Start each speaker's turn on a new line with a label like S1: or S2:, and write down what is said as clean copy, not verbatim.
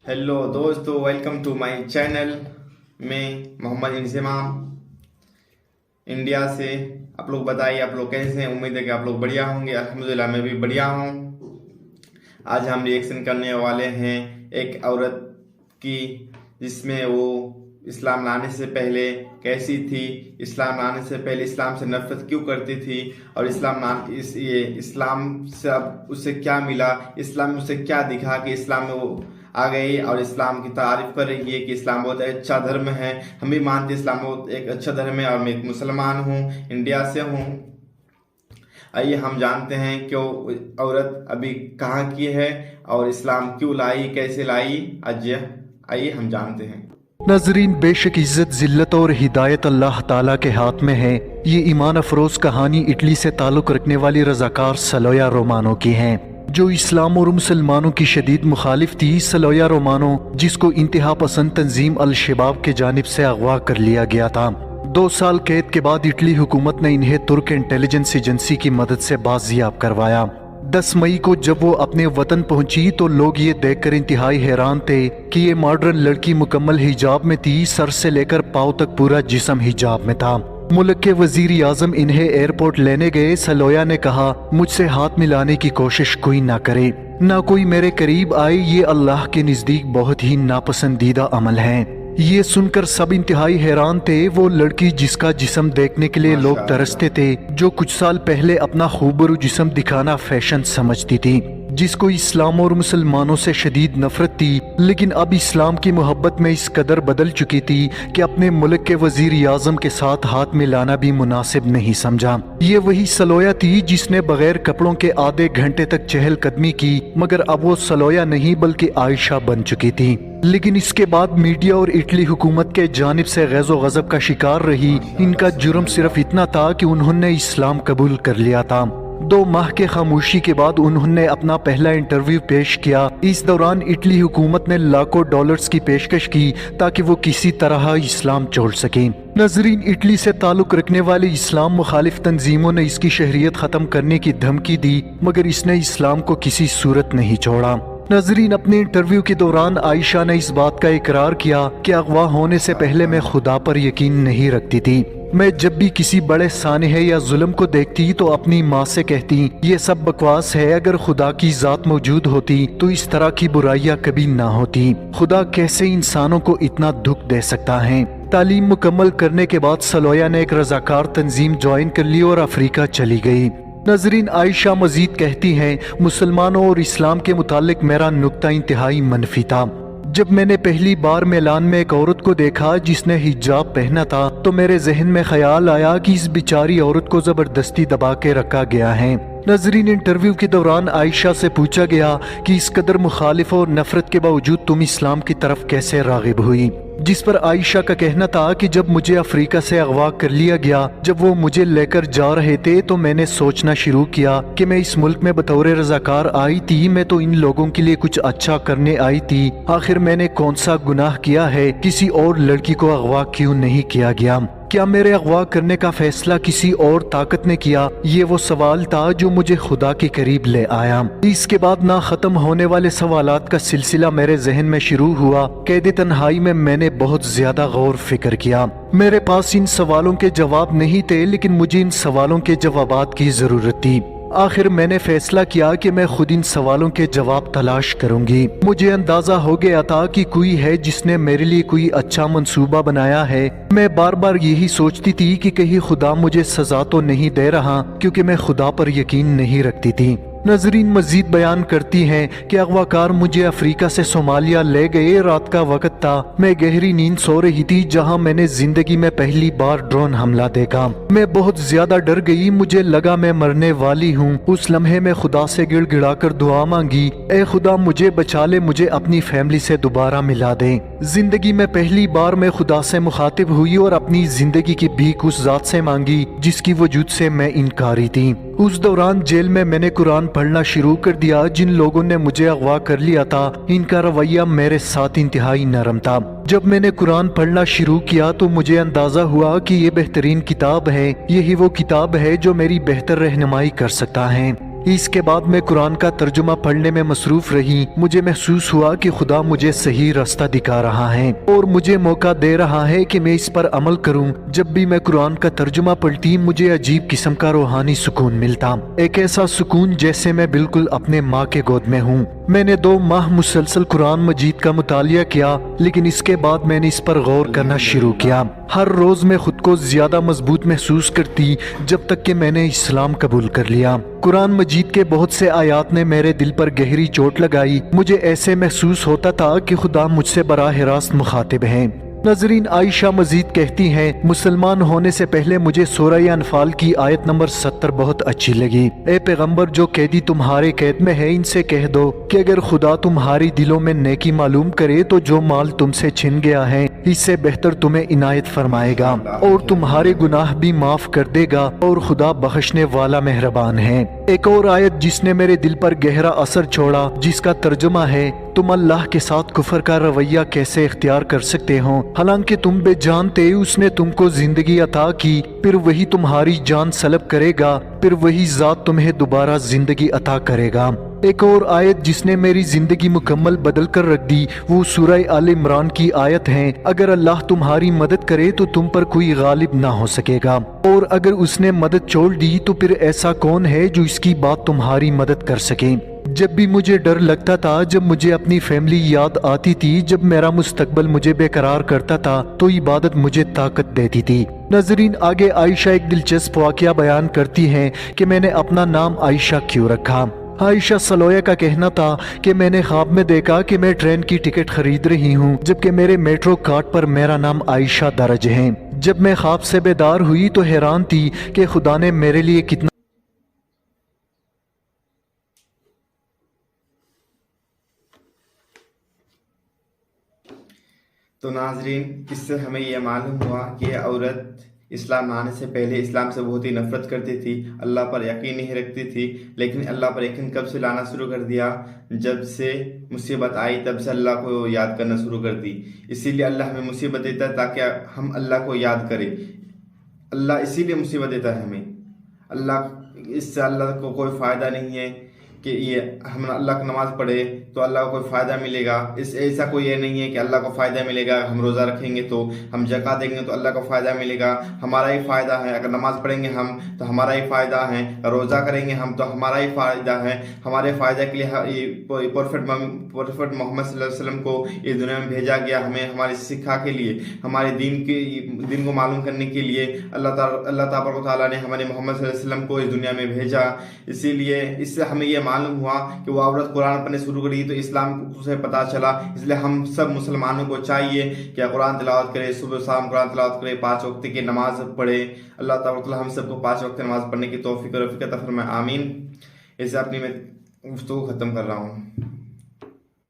S1: Hello दोस्तों, welcome to my channel. मैं Mohammad Inzamam India से। आप लोग बताइए, आप लोग कैसे हैं? उम्मीद है कि आप लोग बढ़िया होंगे। अल्हम्दुलिल्लाह मैं भी बढ़िया हूँ। आज हम रिएक्शन करने वाले हैं एक औरत की, जिसमें वो इस्लाम लाने से पहले कैसी थी, इस्लाम लाने से पहले इस्लाम से नफरत क्यों करती थी, और इस्लाम से अब उसे क्या मिला, इस्लाम में उसे क्या दिखा कि इस्लाम में वो आ गई और इस्लाम की तारीफ कर रही है कि इस्लाम बहुत अच्छा धर्म है। हम भी मानते हैं इस्लाम बहुत एक अच्छा धर्म है, और मैं एक मुसलमान हूँ, इंडिया से हूँ। आइए हम जानते हैं कि वो औरत अभी कहाँ की है और इस्लाम क्यों लाई, कैसे लाई। आइए हम जानते हैं।
S2: नाजरीन, बेशक इज्जत, जिल्लत और हिदायत अल्लाह ताला के हाथ में है। ये ईमान अफरोज कहानी इटली से ताल्लुक़ रखने वाली रज़ाकार सलोया रोमानो की है, जो इस्लाम और मुसलमानों की शदीद मुखालिफ थी। सलोया रोमानो, जिसको इंतहा पसंद तंजीम अल शबाब के जानिब से अगवा कर लिया गया था। 2 साल कैद के बाद इटली हुकूमत ने इन्हें तुर्क इंटेलिजेंस एजेंसी की मदद से बाजियाब करवाया। 10 मई को जब वो अपने वतन पहुंची तो लोग ये देखकर इंतहाई हैरान थे कि ये मॉडर्न लड़की मुकम्मल हिजाब में थी। सर से लेकर पाँव तक पूरा जिस्म हिजाब में था। मुल्क के वजीर आजम इन्हें एयरपोर्ट लेने गए। सलोया ने कहा, मुझसे हाथ मिलाने की कोशिश कोई ना करे, ना कोई मेरे करीब आए, ये अल्लाह के नज़दीक बहुत ही नापसंदीदा अमल है। ये सुनकर सब इंतहाई हैरान थे। वो लड़की जिसका जिस्म देखने के लिए लोग तरसते थे, जो कुछ साल पहले अपना खूबरू जिस्म दिखाना फैशन समझती थी, जिसको इस्लाम और मुसलमानों से शदीद नफरत थी, लेकिन अब इस्लाम की मोहब्बत में इस कदर बदल चुकी थी कि अपने मुल्क के वजीर आजम के साथ हाथ मिलाना भी मुनासिब नहीं समझा। ये वही सलोया थी जिसने बगैर कपड़ों के आधे घंटे तक चहलकदमी की, मगर अब वो सलोया नहीं बल्कि आयशा बन चुकी थी। लेकिन इसके बाद मीडिया और इटली हुकूमत के जानिब से गैज़ो गज़ब का शिकार रही। इनका जुर्म सिर्फ इतना था कि उन्होंने इस्लाम कबूल कर लिया था। 2 माह के खामोशी के बाद उन्होंने अपना पहला इंटरव्यू पेश किया। इस दौरान इटली हुकूमत ने लाखों डॉलर्स की पेशकश की ताकि वो किसी तरह इस्लाम छोड़ सकें। नजरीन, इटली से ताल्लुक रखने वाली इस्लाम मुखालिफ तंजीमों ने इसकी शहरियत खत्म करने की धमकी दी, मगर इसने इस्लाम को किसी सूरत नहीं छोड़ा। नजरीन, अपने इंटरव्यू के दौरान आयशा ने इस बात का इकरार किया कि अगवा होने से पहले मैं खुदा पर यकीन नहीं रखती थी। मैं जब भी किसी बड़े सानह या जुल्म को देखती तो अपनी माँ से कहती, ये सब बकवास है, अगर खुदा की जात मौजूद होती तो इस तरह की बुराइयां कभी ना होती। खुदा कैसे इंसानों को इतना दुख दे सकता है। तालीम मुकम्मल करने के बाद सलोया ने एक रजाकार तंजीम ज्वाइन कर ली और अफ्रीका चली गई। नजरीन, आयशा मजीद कहती हैं, मुसलमानों और इस्लाम के मुतालिक मेरा नुक्ता इंतहाई मनफी था। जब मैंने पहली बार मैलान में एक औरत को देखा जिसने हिजाब पहना था तो मेरे जहन में ख्याल आया कि इस बेचारी औरत को जबरदस्ती दबा के रखा गया है। नजरीन, इंटरव्यू के दौरान आयशा से पूछा गया कि इस कदर मुखालिफ और नफरत के बावजूद तुम इस्लाम की तरफ कैसे रागिब हुई, जिस पर आयशा का कहना था कि जब मुझे अफ्रीका से अगवा कर लिया गया, जब वो मुझे लेकर जा रहे थे तो मैंने सोचना शुरू किया कि मैं इस मुल्क में बतौर रजाकार आई थी, मैं तो इन लोगों के लिए कुछ अच्छा करने आई थी। आखिर मैंने कौन सा गुनाह किया है, किसी और लड़की को अगवा क्यों नहीं किया गया? क्या मेरे अगवा करने का फैसला किसी और ताकत ने किया? ये वो सवाल था जो मुझे खुदा के करीब ले आया। इसके बाद ना खत्म होने वाले सवालात का सिलसिला मेरे जहन में शुरू हुआ। कैद तन्हाई में मैंने बहुत ज्यादा गौर फिक्र किया। मेरे पास इन सवालों के जवाब नहीं थे, लेकिन मुझे इन सवालों के जवाबात की जरूरत थी। आखिर मैंने फैसला किया कि मैं खुद इन सवालों के जवाब तलाश करूंगी। मुझे अंदाजा हो गया था कि कोई है जिसने मेरे लिए कोई अच्छा मंसूबा बनाया है। मैं बार बार यही सोचती थी कि कहीं खुदा मुझे सजा तो नहीं दे रहा, क्योंकि मैं खुदा पर यकीन नहीं रखती थी। नजरीन मजीद बयान करती हैं कि अगवाकार मुझे अफ्रीका से सोमालिया ले गए। रात का वक्त था, मैं गहरी नींद सो रही थी जहां मैंने जिंदगी में पहली बार ड्रोन हमला देखा। मैं बहुत ज्यादा डर गई, मुझे लगा मैं मरने वाली हूँ। उस लम्हे में खुदा से गिड़गिड़ा कर दुआ मांगी, ए खुदा मुझे बचा ले, मुझे अपनी फैमिली से दोबारा मिला दे। जिंदगी में पहली बार मैं खुदा से मुखातिब हुई और अपनी जिंदगी की भीख उस जात से मांगी जिसकी वजूद से मैं इनकारी थी। उस दौरान जेल में मैंने कुरान पढ़ना शुरू कर दिया। जिन लोगों ने मुझे अगवा कर लिया था, इनका रवैया मेरे साथ इंतहाई नरम था। जब मैंने कुरान पढ़ना शुरू किया तो मुझे अंदाजा हुआ कि ये बेहतरीन किताब है, यही वो किताब है जो मेरी बेहतर रहनुमाई कर सकता है। इसके बाद मैं कुरान का तर्जुमा पढ़ने में मसरूफ रही। मुझे महसूस हुआ कि खुदा मुझे सही रास्ता दिखा रहा है और मुझे मौका दे रहा है कि मैं इस पर अमल करूं। जब भी मैं कुरान का तर्जुमा पढ़ती मुझे अजीब किस्म का रूहानी सुकून मिलता, एक ऐसा सुकून जैसे मैं बिल्कुल अपने माँ के गोद में हूँ। मैंने 2 माह मुसलसल कुरान मजीद का मुतालिया किया, लेकिन इसके बाद मैंने इस पर गौर करना शुरू किया। हर रोज मैं खुद को ज्यादा मजबूत महसूस करती जब तक कि मैंने इस्लाम कबूल कर लिया। कुरान मजीद के बहुत से आयात ने मेरे दिल पर गहरी चोट लगाई। मुझे ऐसे महसूस होता था कि खुदा मुझसे बराह रास्त मुखातिब है। नजरीन, आयशा मजीद कहती हैं, मुसलमान होने से पहले मुझे सूरह अनफाल की आयत नंबर 70 बहुत अच्छी लगी। ए पैगंबर, जो कैदी तुम्हारे कैद में है इनसे कह दो कि अगर खुदा तुम्हारी दिलों में नेकी मालूम करे तो जो माल तुमसे छिन गया है इससे बेहतर तुम्हें इनायत फरमाएगा और तुम्हारे गुनाह भी माफ कर देगा और खुदा बख्शने वाला मेहरबान है। एक और आयत जिसने मेरे दिल पर गहरा असर छोड़ा, जिसका तर्जुमा है, तुम अल्लाह के साथ कुफर का रवैया कैसे इख्तियार कर सकते हो, हालांकि तुम बेजानते उसने तुमको जिंदगी अता की, फिर वही तुम्हारी जान सलब करेगा, फिर वही जात तुम्हें दोबारा जिंदगी अता करेगा। एक और आयत जिसने मेरी जिंदगी मुकम्मल बदल कर रख दी वो सूरह आल इमरान की आयत है, अगर अल्लाह तुम्हारी मदद करे तो तुम पर कोई गालिब ना हो सकेगा, और अगर उसने मदद छोड़ दी तो फिर ऐसा कौन है जो इसकी बात तुम्हारी मदद कर सके। जब भी मुझे डर लगता था, जब मुझे अपनी फैमिली याद आती थी, जब मेरा मुस्तकबल मुझे बेकरार करता था, तो इबादत मुझे ताकत देती थी। नजरीन, आगे आयशा एक दिलचस्प वाकया बयान करती हैं कि मैंने अपना नाम आयशा क्यों रखा। आयशा सलोया का कहना था कि मैंने ख्वाब में देखा कि मैं ट्रेन की टिकट खरीद रही हूँ, जबकि मेरे मेट्रो कार्ड पर मेरा नाम आयशा दर्ज है। जब मैं ख्वाब से बेदार हुई तो हैरान थी कि खुदा ने मेरे लिए कितना
S1: तो नाजरीन, इससे हमें यह मालूम हुआ कि यह औरत इस्लाम आने से पहले इस्लाम से बहुत ही नफरत करती थी, अल्लाह पर यकीन नहीं रखती थी, लेकिन अल्लाह पर यकीन कब से लाना शुरू कर दिया, जब से मुसीबत आई तब से अल्लाह को याद करना शुरू कर दी। इसीलिए अल्लाह हमें मुसीबत देता है ताकि हम अल्लाह को याद करें। अल्लाह इसीलिए मुसीबत देता है हमें। इससे अल्लाह को कोई फ़ायदा नहीं है कि ये हम अल्लाह की नमाज़ पढ़े तो अल्लाह को कोई फ़ायदा मिलेगा। ऐसा कोई ये नहीं है कि अल्लाह को फ़ायदा मिलेगा, हम रोज़ा रखेंगे तो, हम ज़कात देंगे तो अल्लाह को फ़ायदा मिलेगा। हमारा ही फ़ायदा है, अगर नमाज़ पढ़ेंगे हम तो हमारा ही फ़ायदा है, रोज़ा करेंगे हम तो हमारा ही फ़ायदा है। हमारे फ़ायदे के लिए प्रॉफेट मोहम्मद सल्लल्लाहु अलैहि वसल्लम को इस दुनिया में भेजा गया, हमें हमारी शिक्षा के लिए, हमारे दीन को मालूम करने के लिए अल्लाह तबारक व तआला ने हमारे मोहम्मद सल्लल्लाहु अलैहि वसल्लम को इस दुनिया में भेजा। इसीलिए इससे हमें ये मालूम हुआ कि वो औरत कुरान पढ़ने शुरू करी तो इस्लाम से पता चला। इसलिए हम सब मुसलमानों को चाहिए कि कुरान तिलावत करे, सुबह शाम कुरान तिलावत करे, 5 वक्त की नमाज पढ़े। अल्लाह ताला हम सबको 5 वक्त नमाज पढ़ने की तौफीक और फिक्र अता फरमाए, आमीन। इसे अपनी मैं गुफ्तगू खत्म कर रहा हूँ।